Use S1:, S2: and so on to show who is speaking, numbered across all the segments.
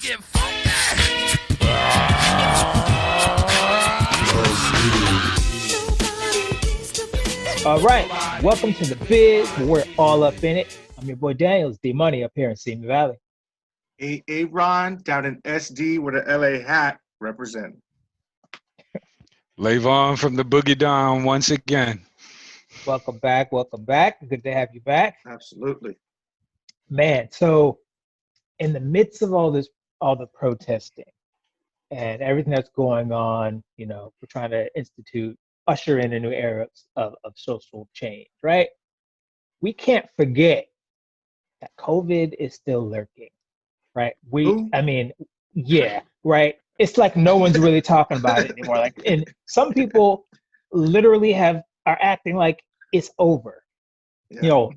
S1: get funky.
S2: All right, welcome to the Bizz. We're all up in it. I'm your boy Daniels, D Money up here in Simi Valley.
S3: A Ron down in SD with an LA hat representing.
S4: Leyvan from the Boogie Down once again.
S2: Welcome back. Welcome back. Good to have you back.
S3: Absolutely.
S2: Man, so in the midst of all the protesting and everything that's going on, we're trying to usher in a new era of social change, right? We can't forget that COVID is still lurking, right? Yeah, right. It's like no one's really talking about it anymore. And some people literally are acting like it's over.
S3: Yeah.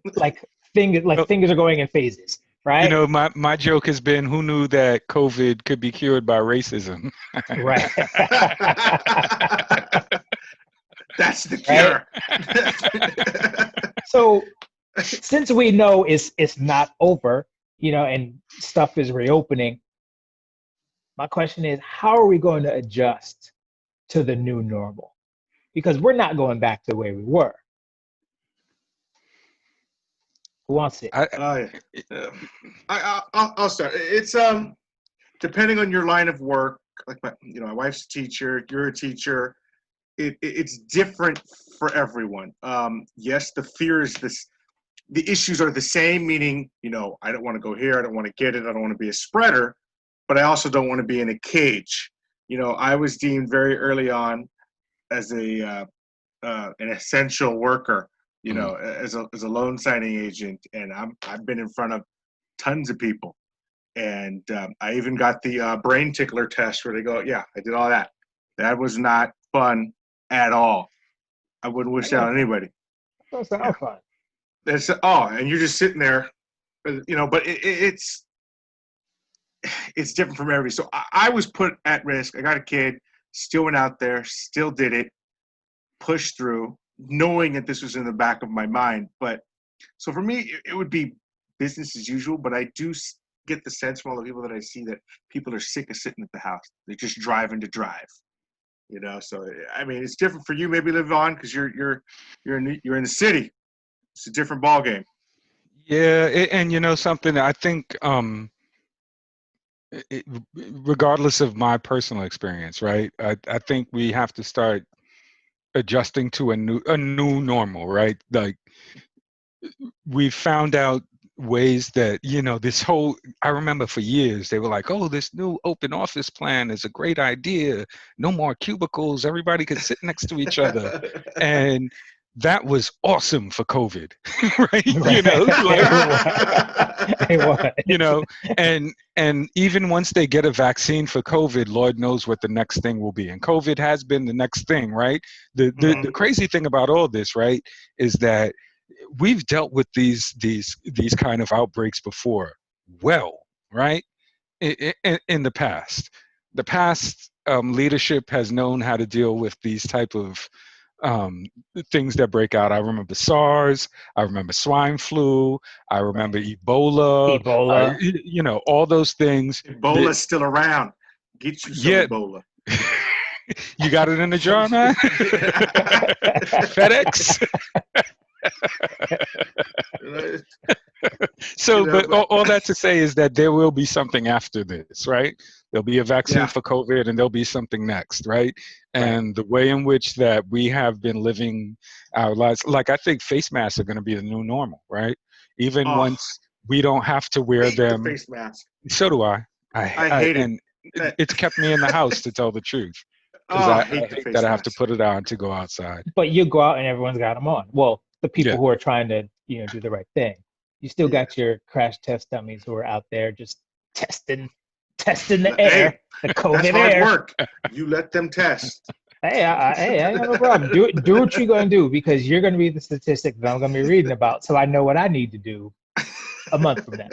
S2: Fingers are going in phases, right?
S4: My joke has been, who knew that COVID could be cured by racism?
S2: Right.
S3: That's the cure.
S2: Right? So since we know it's not over, and stuff is reopening, my question is, how are we going to adjust to the new normal? Because we're not going back to the way we were. Who wants it?
S3: I'll start. It's depending on your line of work. Like my wife's a teacher. You're a teacher. It's different for everyone. Yes, the fear is this. The issues are the same. Meaning, I don't want to go here. I don't want to get it. I don't want to be a spreader. But I also don't want to be in a cage. I was deemed very early on as an essential worker. As a loan signing agent, and I've been in front of tons of people, and I even got the brain tickler test where they go, yeah, I did all that. That was not fun at all. I wouldn't wish that on anybody.
S2: That's not fun.
S3: And you're just sitting there, but it's different from everybody. So I was put at risk. I got a kid, still went out there, still did it, pushed through, knowing that this was in the back of my mind. But so for me, it would be business as usual, but I do get the sense from all the people that I see that people are sick of sitting at the house. They're just driving to drive, so I mean, it's different for you, maybe Leyvan, because you're in the city. It's a different ball game.
S4: Yeah, and something, I think regardless of my personal experience, right, I think we have to start adjusting to a new normal, right? Like, we found out ways that I remember for years they were like, oh, this new open office plan is a great idea, no more cubicles, everybody could sit next to each other. And that was awesome for COVID, right? And even once they get a vaccine for COVID, Lord knows what the next thing will be. And COVID has been the next thing, right? The crazy thing about all this, right, is that we've dealt with these kind of outbreaks before, right? In the past, leadership has known how to deal with these type of things that break out. I remember SARS, I remember swine flu, I remember Ebola, all those things.
S3: Ebola's still around. Get you some Ebola.
S4: You got it in the jar, man? FedEx? So, but all that to say is that there will be something after this, right? There'll be a vaccine for COVID, and there'll be something next, right? And the way in which that we have been living our lives, like, I think face masks are going to be the new normal, right? Even once we don't have to wear them.
S3: The face mask.
S4: So do I. I hate it. And it's kept me in the house, to tell the truth. Because I hate that I have to put it on to go outside.
S2: But you go out and everyone's got them on. Well, the people who are trying to, do the right thing. You still got your crash test dummies who are out there just testing the air, the COVID
S3: that's
S2: air.
S3: Hard work. You let them test.
S2: Hey, I ain't got no problem. Do what you're gonna do, because you're gonna be the statistic that I'm gonna be reading about, so I know what I need to do a month from now.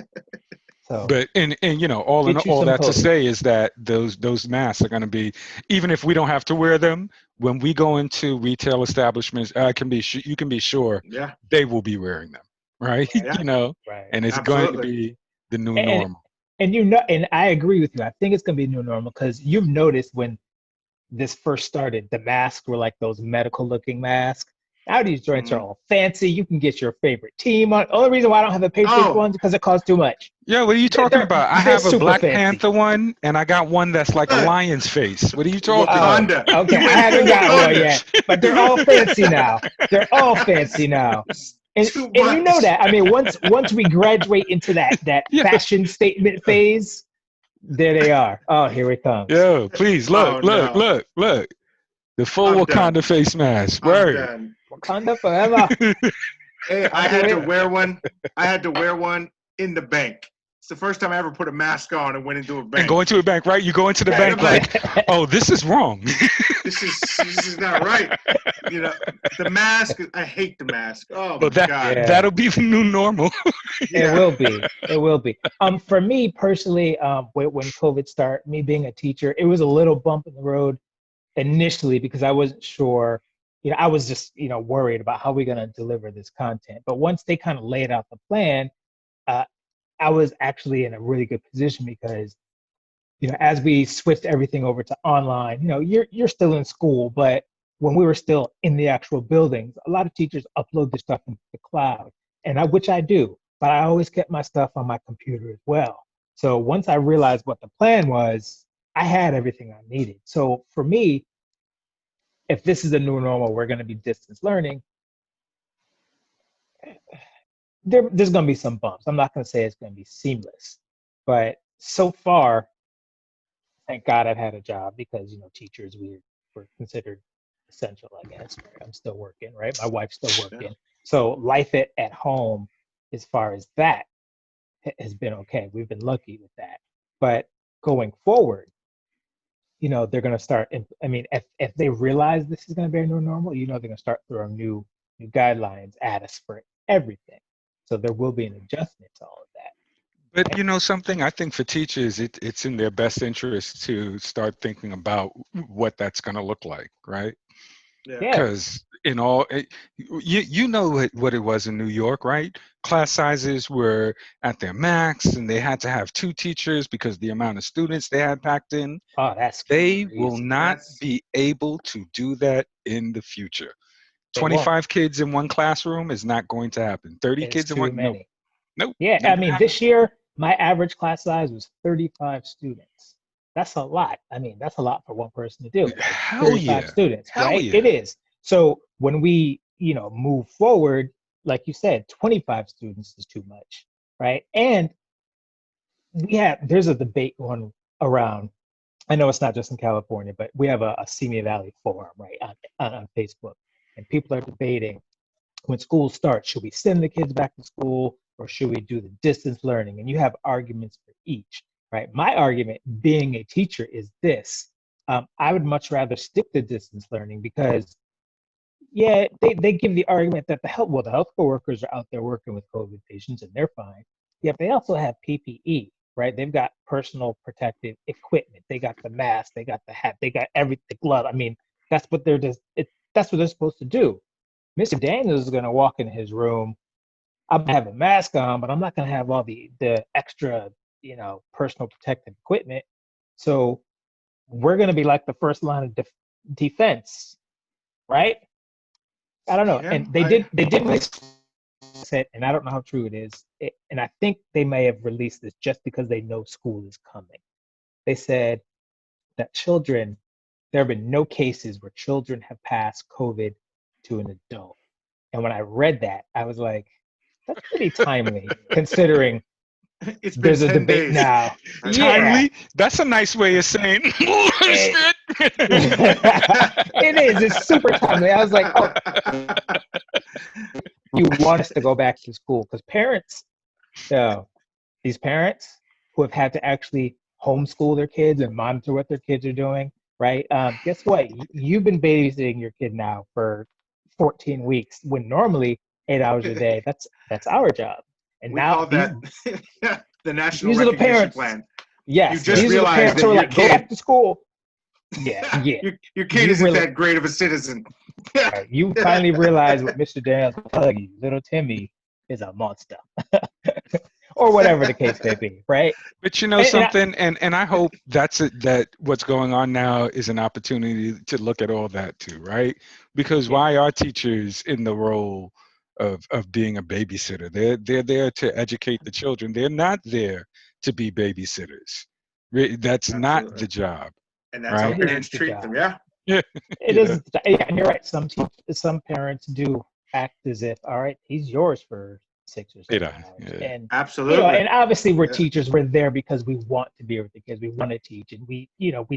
S2: So,
S4: but and all that to say is that those masks are going to be, even if we don't have to wear them, when we go into retail establishments, you can be sure they will be wearing them, right?
S2: Right.
S4: And it's going to be the new normal.
S2: And and I agree with you. I think it's gonna be a new normal because you've noticed when this first started, the masks were like those medical looking masks. Now these joints are all fancy. You can get your favorite team on. Only reason why I don't have a Patriots one is because it costs too much.
S4: Yeah, what are you talking about? I have a
S2: super
S4: Black
S2: fancy.
S4: Panther one, and I got one that's like a lion's face. What are you talking about?
S3: Wakanda.
S2: Okay, I haven't got one yet, but they're all fancy now. They're all fancy now. And you know that. I mean, once we graduate into that
S4: Yeah.
S2: fashion statement phase, there they are. Oh, here it comes.
S4: Yo, please look. The full
S3: I'm
S4: Wakanda
S3: done.
S4: face mask.
S3: I'm
S4: Word.
S3: done.
S2: Wakanda forever.
S3: Hey, I had to wear one. I had to wear one in the bank. It's the first time I ever put a mask on and went into a bank.
S4: And go into a bank, right? You go into the
S3: Yeah,
S4: bank
S3: I'm
S4: like, oh, this is wrong.
S3: this is not right. You know, the mask. I hate the mask. Oh
S4: But
S3: my God.
S4: that'll be the new normal.
S2: It will be. It will be. For me personally, when COVID started, me being a teacher, it was a little bump in the road initially because I wasn't sure. You know, I was just worried about how we're gonna deliver this content. But once they kind of laid out the plan, I was actually in a really good position because as we switched everything over to online, you're still in school, but when we were still in the actual buildings, a lot of teachers upload their stuff into the cloud, which I do, but I always kept my stuff on my computer as well. So once I realized what the plan was, I had everything I needed. So for me, if this is a new normal, we're going to be distance learning. There's going to be some bumps. I'm not going to say it's going to be seamless, but so far, thank God I've had a job because teachers we're considered essential, I guess. Right? I'm still working, right? My wife's still working, so life at home, as far as that, has been okay. We've been lucky with that, but going forward, they're going to start. I mean, if they realize this is going to be a new normal, they're going to start throwing new guidelines at us for everything. So there will be an adjustment to all of that.
S4: But something, I think for teachers, it's in their best interest to start thinking about what that's going to look like, right?
S3: Yeah.
S4: Because you know what it was in New York, right? Class sizes were at their max, and they had to have 2 teachers because the amount of students they had packed in.
S2: Oh, that's
S4: They
S2: crazy.
S4: will not be able to do that in the future.
S2: They
S4: 25
S2: won't.
S4: kids in one classroom is not going to happen. 30
S2: It's
S4: kids in
S2: too
S4: one,
S2: many.
S4: nope.
S2: Yeah,
S4: not
S2: I
S4: gonna
S2: mean,
S4: happen.
S2: this year my average class size was 35 students. That's a lot. I mean, that's a lot for one person to do. Like
S4: Hell
S2: 35
S4: yeah.
S2: students,
S4: Hell
S2: right?
S4: yeah.
S2: It is. So when we, move forward, like you said, 25 students is too much, right? And there's a debate going around. I know it's not just in California, but we have a Simi Valley forum, right, on Facebook, and people are debating when school starts, should we send the kids back to school or should we do the distance learning? And you have arguments for each, right? My argument, being a teacher, is this: I would much rather stick to distance learning because, they give the argument that the healthcare workers are out there working with COVID patients and they're fine. Yet they also have PPE, right? They've got personal protective equipment. They got the mask, they got the hat, they got everything, glove. I mean, that's what that's what they're supposed to do. Mr. Daniels is going to walk in his room. I'm going to have a mask on, but I'm not going to have all the extra, personal protective equipment. So we're going to be like the first line of defense, right? I don't know.
S3: Yeah,
S2: And they did release it, and I don't know how true it is. And I think they may have released this just because they know school is coming. They said that there have been no cases where children have passed COVID to an adult. And when I read that, I was like, that's pretty timely considering
S3: it's been
S2: there's a
S3: 10
S2: debate
S3: days.
S2: now.
S4: Timely? That's a nice way of saying shit.
S2: It is. It's super timely. I was like, oh, you want us to go back to school? Because parents, these parents who have had to actually homeschool their kids and monitor what their kids are doing, right? Guess what? You've been babysitting your kid now for 14 weeks when normally 8 hours a day. That's our job. And
S3: We
S2: now
S3: call that the National
S2: these are the
S3: Recognition
S2: parents.
S3: Plan.
S2: Yes,
S3: You just
S2: these are the
S3: realized
S2: parents
S3: that
S2: who are
S3: your
S2: like, go
S3: kid-
S2: back to school. Yeah.
S3: Your kid
S2: You
S3: isn't
S2: really-
S3: that great of a citizen.
S2: Right. You finally realize what Mr. Daniels will tell you. Little Timmy is a monster. or whatever the case may be, right?
S4: But you know something, and I hope that's it, that what's going on now is an opportunity to look at all that too, right? Because why are teachers in the role of being a babysitter? They're there to educate the children. They're not there to be babysitters. That's not
S3: Absolutely.
S4: the job,
S3: And that's how
S4: right?
S3: parents treat them. Yeah.
S4: Yeah,
S2: It
S4: yeah,
S2: is, yeah, and you're right. Some parents do act as if, all right, he's yours for 6 or 7 hours,
S4: yeah.
S2: and
S3: Absolutely.
S2: and obviously we're
S3: Yeah.
S2: teachers. We're there because we want to be with the kids. We want to teach, and we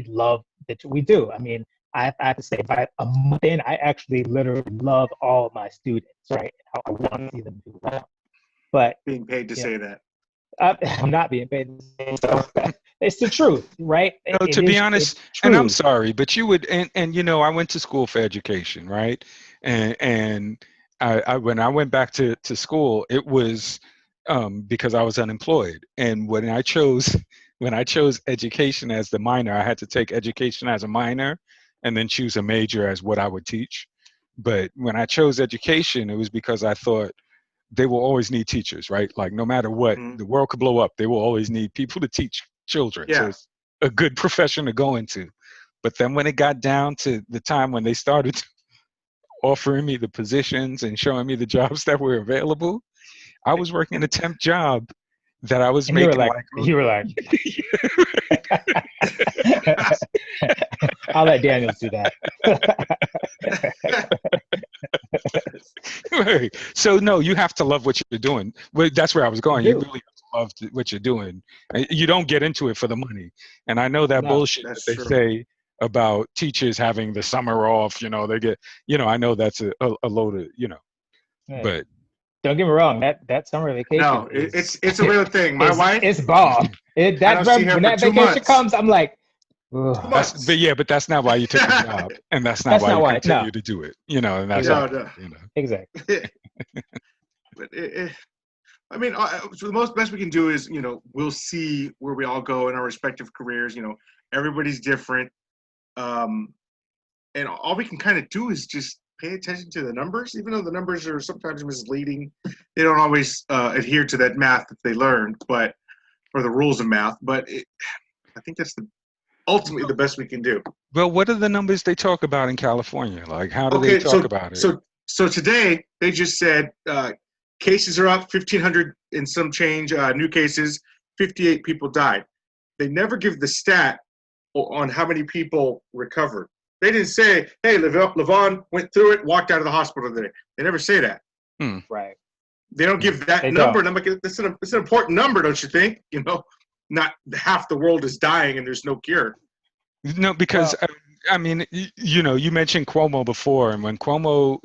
S2: love that we do. I mean, I have to say, by a month in, I actually literally love all my students, right? I want to see them do well, but
S3: Being paid to
S2: Yeah.
S3: say that.
S2: I'm not being paid. So it's the truth, right?
S4: No, to be honest,
S2: it's
S4: and I'm
S2: true.
S4: sorry, but you would, and you know, I went to school for education, right? And I when I went back to school, it was because I was unemployed, and when I chose education as the minor, I had to take education as a minor, and then choose a major as what I would teach. But when I chose education, it was because I thought they will always need teachers, right? Like no matter what,
S3: Mhm.
S4: the world could blow up, they will always need people to teach children. So
S3: Yeah.
S4: it's a good profession to go into. But then when it got down to the time when they started offering me the positions and showing me the jobs that were available, I was working a temp job that I was
S2: And you were
S4: making
S2: like,
S4: like
S2: I'll let Daniels do that.
S4: right. So no, you have to love what you're doing. Well, that's where I was going. You
S2: do.
S4: really have to love what you're doing. You don't get into it for the money. And I know that
S2: No,
S4: bullshit
S3: that's
S4: that they
S3: true.
S4: say about teachers having the summer off. You know, they get. You know, I know that's a load of. You know,
S2: Hey,
S4: but
S2: don't get me wrong. That summer vacation
S3: No, it's a real thing. My wife,
S2: it's bomb.
S3: I don't see her
S2: When
S3: for
S2: that
S3: 2
S2: vacation
S3: months.
S2: comes, I'm like,
S3: 2
S2: ugh,
S3: months.
S4: but that's not why you took the job, and that's not
S2: that's
S4: why
S2: not
S4: you
S2: why. No,
S4: continue to do it. You know, and that's
S3: No,
S2: exactly,
S3: no.
S4: you know.
S2: exactly.
S3: But I mean, so the most best we can do is, we'll see where we all go in our respective careers. Everybody's different, and all we can kind of do is just pay attention to the numbers, even though the numbers are sometimes misleading. They don't always adhere to that math that they learned, or the rules of math. But I think that's ultimately the best we can do.
S4: Well, what are the numbers they talk about in California? Like, how do they
S3: Okay,
S4: talk about it?
S3: so today they just said cases are up 1,500 and some change. New cases, 58 people died. They never give the stat on how many people recovered. They didn't say, "Hey, Leyvan went through it, walked out of the hospital today." They never say that.
S2: Right.
S3: They don't give that
S2: They
S3: number,
S2: don't.
S3: and I'm like, "It's an important number, don't you think?" Not half the world is dying and there's no cure.
S4: No, because
S2: Well,
S4: I mean, you know, you mentioned Cuomo before, and when Cuomo,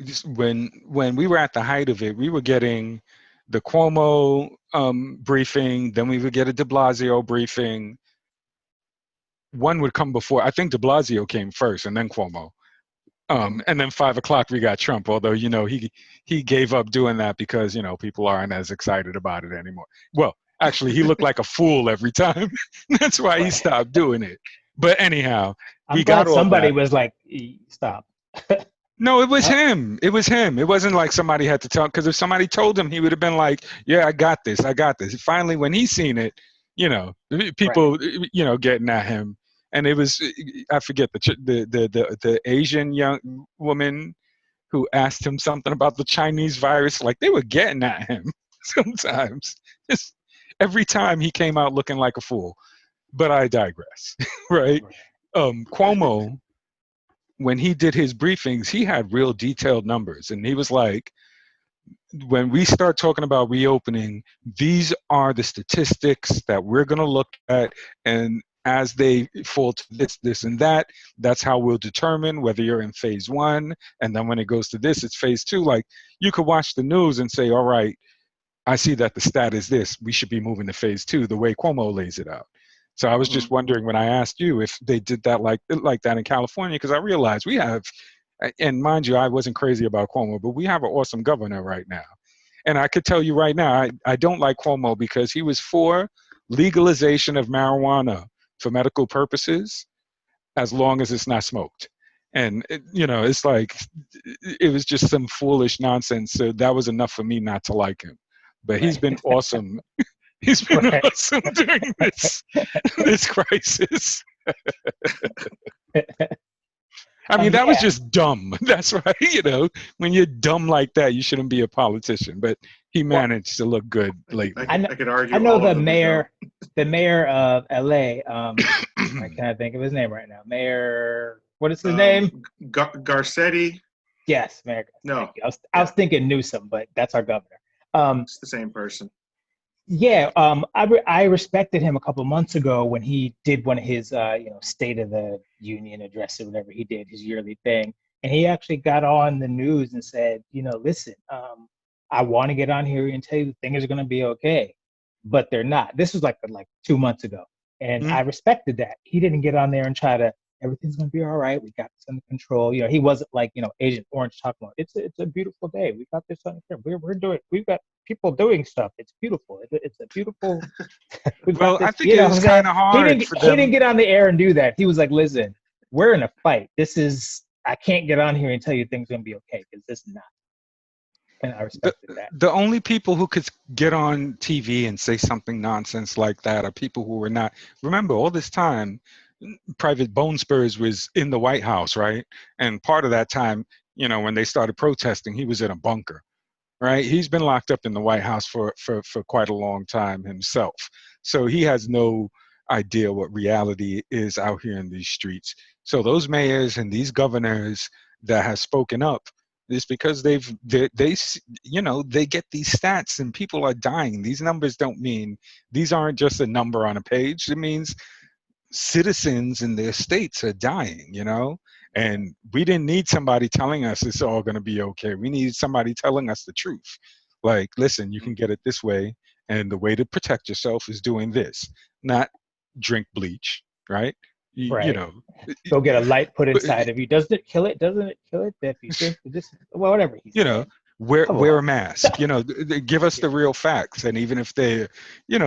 S4: when we were at the height of it, we were getting the Cuomo briefing, then we would get a De Blasio briefing. One would come before. I think De Blasio came first, and then Cuomo. And then 5 o'clock we got Trump. Although he gave up doing that because people aren't as excited about it anymore. Well, actually, he looked like a fool every time. That's why he
S2: right.
S4: stopped doing it. But anyhow,
S2: I'm
S4: we got
S2: glad
S4: all
S2: somebody
S4: that.
S2: was like, stop.
S4: No, it was
S2: Uh,
S4: him. It was him. It wasn't like somebody had to tell him, because if somebody told him, he would have been like, "Yeah, I got this. I got this." Finally, when he seen it,
S2: right.
S4: people, getting at him, and it was, I forget the Asian young woman who asked him something about the Chinese virus. Like they were getting at him sometimes. Just every time he came out looking like a fool. But I digress. Right? Cuomo, when he did his briefings, he had real detailed numbers, and he was like, when we start talking about reopening, these are the statistics that we're going to look at, and as they fall to this and that, that's how we'll determine whether you're in phase 1, and then when it goes to this, it's phase 2. Like, you could watch the news and say, all right, I see that the stat is this, we should be moving to phase 2, the way Cuomo lays it out. So I was just wondering when I asked you if they did that like that in California, because I realized we have, and mind you, I wasn't crazy about Cuomo, but we have an awesome governor right now. And I could tell you right now, I don't like Cuomo because he was for legalization of marijuana for medical purposes as long as it's not smoked. And, it's like, it was just some foolish nonsense. So that was enough for me not to like him. But he's
S2: Right.
S4: been awesome. He's been
S2: Right.
S4: awesome during this crisis. I mean, that was
S2: Yeah.
S4: just dumb. That's right. You know, when you're dumb like that, you shouldn't be a politician. But he
S2: Well,
S4: managed to look good lately.
S3: I could argue
S2: I know
S3: all of them would go.
S2: the mayor of LA. I can't think of his name right now. Mayor, what is his name?
S3: Garcetti.
S2: Yes, Mayor.
S3: No,
S2: I was thinking Newsom, but that's our governor.
S3: it's the same person.
S2: Yeah, I respected him a couple months ago when he did one of his State of the Union address or whatever he did, his yearly thing, and he actually got on the news and said, listen, I want to get on here and tell you things are going to be okay, but they're not. This was like 2 months ago, and I respected that. He didn't get on there and try to everything's going to be all right. We got this under control. He wasn't like Agent Orange talking about it's a beautiful day. We got this under control. We've got people doing stuff. It's beautiful. It's a beautiful.
S4: Well, I think it was kind of hard for them.
S2: He didn't get on the air and do that. He was like, listen, we're in a fight. I can't get on here and tell you things are going to be okay because this is not. And I respected that.
S4: The only people who could get on TV and say something nonsense like that are people who were not. Remember, all this time, Private Bone Spurs was in the White House, right? And part of that time, when they started protesting, he was in a bunker, right? He's been locked up in the White House for quite a long time himself. So he has no idea what reality is out here in these streets. So those mayors and these governors that have spoken up is because they get these stats and people are dying. These numbers these aren't just a number on a page. It means citizens in their states are dying, and we didn't need somebody telling us it's all going to be okay. We need somebody telling us the truth. Like, listen, you can get it this way, and the way to protect yourself is doing this, not drink bleach, right?
S2: Right. Go get a light put inside of you. Doesn't it kill it? If you drink this, well, whatever.
S4: Wear a mask. Give us the real facts, and even if they,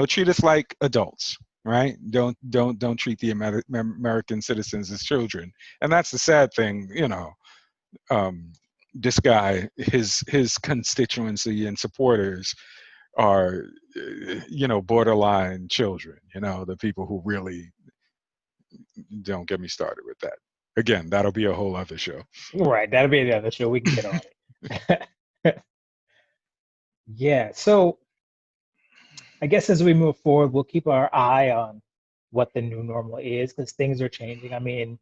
S4: treat us like adults. Right? Don't treat the American citizens as children. And that's the sad thing, this guy, his constituency and supporters are, borderline children, the people who really, don't get me started with that. Again, that'll be a whole other show.
S2: Right. That'll be the other show. We can get on it. Yeah. So I guess as we move forward, we'll keep our eye on what the new normal is because things are changing. I mean,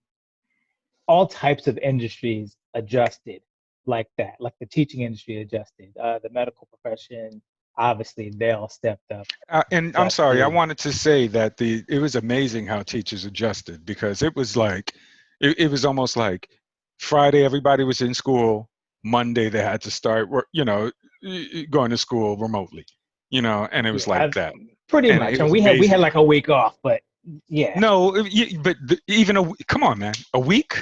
S2: all types of industries adjusted like that, like the teaching industry adjusted, the medical profession, obviously they all stepped up.
S4: And I'm sorry, I wanted to say that it was amazing how teachers adjusted because it was like, it was almost like Friday, everybody was in school. Monday, they had to start, going to school remotely. And it was like that.
S2: Pretty much. And we had like a week off, but yeah.
S4: No, but come on, man, a week?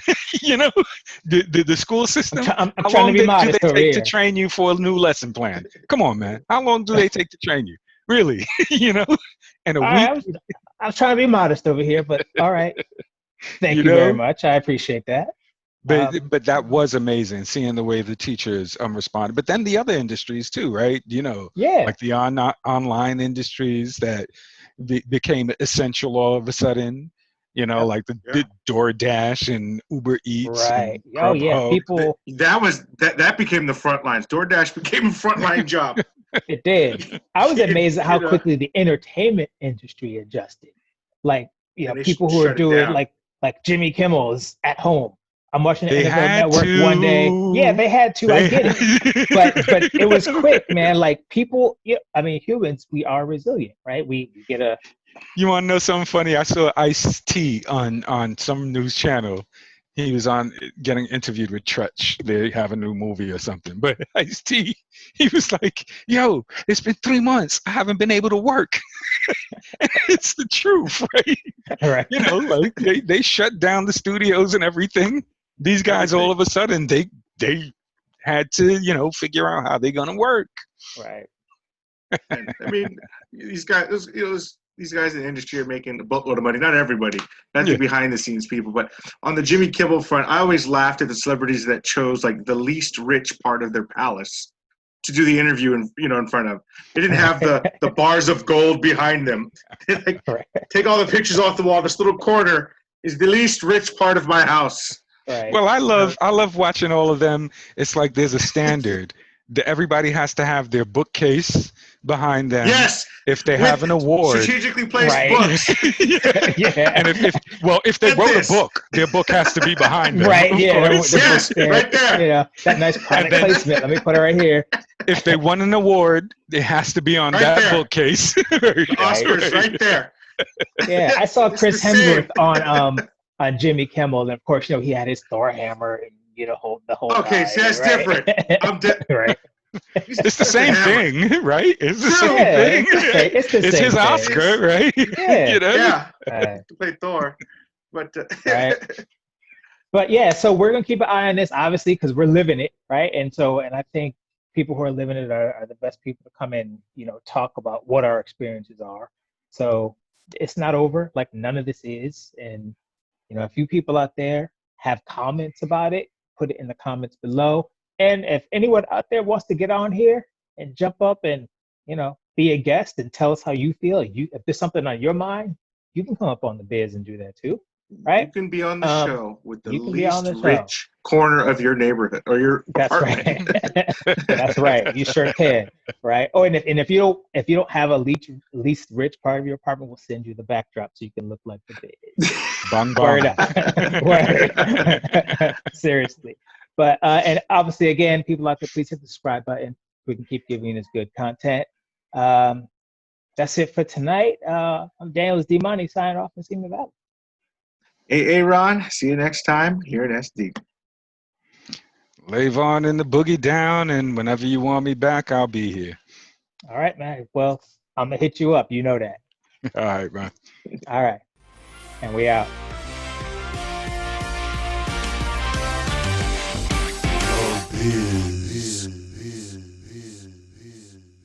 S4: The school system.
S2: I'm trying to be modest
S4: do
S2: over
S4: they take
S2: here.
S4: to train you for a new lesson plan? Come on, man. How long do they take to train you? Really? And a week.
S2: I'm trying to be modest over here, but all right. Thank you very much. I appreciate that.
S4: But that was amazing, seeing the way the teachers responded. But then the other industries too, right? Like the online industries that became essential all of a sudden. Like the DoorDash and Uber Eats.
S2: Right. Oh yeah. People.
S3: That became the front lines. DoorDash became a frontline job.
S2: It did. I was amazed at how quickly the entertainment industry adjusted. Like people who are doing like Jimmy Kimmel is at home. I'm watching the NFL Network one day. Yeah, they had to. I get it, but it was quick, man. Like people, humans, we are resilient, right? We get a.
S4: You want to know something funny? I saw Ice-T on some news channel. He was getting interviewed with Tretch. They have a new movie or something. But Ice-T, he was like, "Yo, it's been 3 months. I haven't been able to work." It's the truth, right?
S2: Right.
S4: Like they shut down the studios and everything. These guys, all of a sudden, they had to, figure out how they're gonna work.
S2: Right.
S3: And, these guys, these guys in the industry are making a boatload of money. Not everybody, not the behind the scenes people, but on the Jimmy Kimmel front, I always laughed at the celebrities that chose like the least rich part of their palace to do the interview in front of. They didn't have the bars of gold behind them. Like, take all the pictures off the wall. This little corner is the least rich part of my house.
S2: Right.
S4: Well, I love watching all of them. It's like there's a standard. Everybody has to have their bookcase behind them.
S3: Yes.
S4: If they have an award,
S3: strategically placed
S2: Right.
S3: books.
S2: Yeah.
S4: And if they
S3: Get
S4: wrote
S3: this.
S4: a book, their book has to be behind them.
S2: Right,
S4: of
S2: yeah,
S4: course.
S2: the
S3: Yes,
S2: book there,
S3: right there.
S2: You know, that nice product
S4: then-
S2: placement. Let me put it right here.
S4: If they won an award, it has to be on
S3: Right
S4: that
S3: there.
S4: bookcase.
S3: Oscars right there.
S2: Yeah, I saw
S3: It's
S2: Chris
S3: the same.
S2: Hemsworth on Jimmy Kimmel, and of course, he had his Thor hammer and the whole.
S3: Okay,
S2: nine,
S3: see, that's
S2: right?
S3: different. I'm
S2: right.
S4: It's the same thing, right? It's the
S3: True.
S4: same
S2: Yeah,
S4: thing.
S2: it's the
S4: It's
S2: same
S4: his
S2: thing.
S4: Oscar, right?
S2: Yeah.
S4: You know?
S3: Yeah,
S2: Right.
S3: to play Thor. But
S2: Right. But yeah, so we're gonna keep an eye on this, obviously, because we're living it, right? And I think people who are living it are the best people to come in, talk about what our experiences are. So it's not over, like none of this is. And a few people out there have comments about it, put it in the comments below. And if anyone out there wants to get on here and jump up and be a guest and tell us how you feel, if there's something on your mind, you can come up on the Bizz and do that too. Right?
S3: You can be on the show with the
S2: you can be on
S3: least
S2: the show.
S3: rich corner of your neighborhood or your
S2: That's
S3: apartment.
S2: right. That's right. You sure can. Right. Oh, and if you don't have a least rich part of your apartment, we'll send you the backdrop so you can look like the Bizz.
S4: Bang,
S2: Word
S4: bang.
S2: up. Word. Seriously. But and obviously, again, people out there, please hit the subscribe button. We can keep giving you this good content. That's it for tonight. I'm Daniel D Money signing off and seeing the valley.
S3: Hey, Ron. See you next time here at SD.
S4: Leyvan in the Boogie Down, and whenever you want me back, I'll be here.
S2: All right, man. Well, I'm gonna hit you up. You know that.
S4: All right, man.
S2: All right. And we out.
S1: Bizz.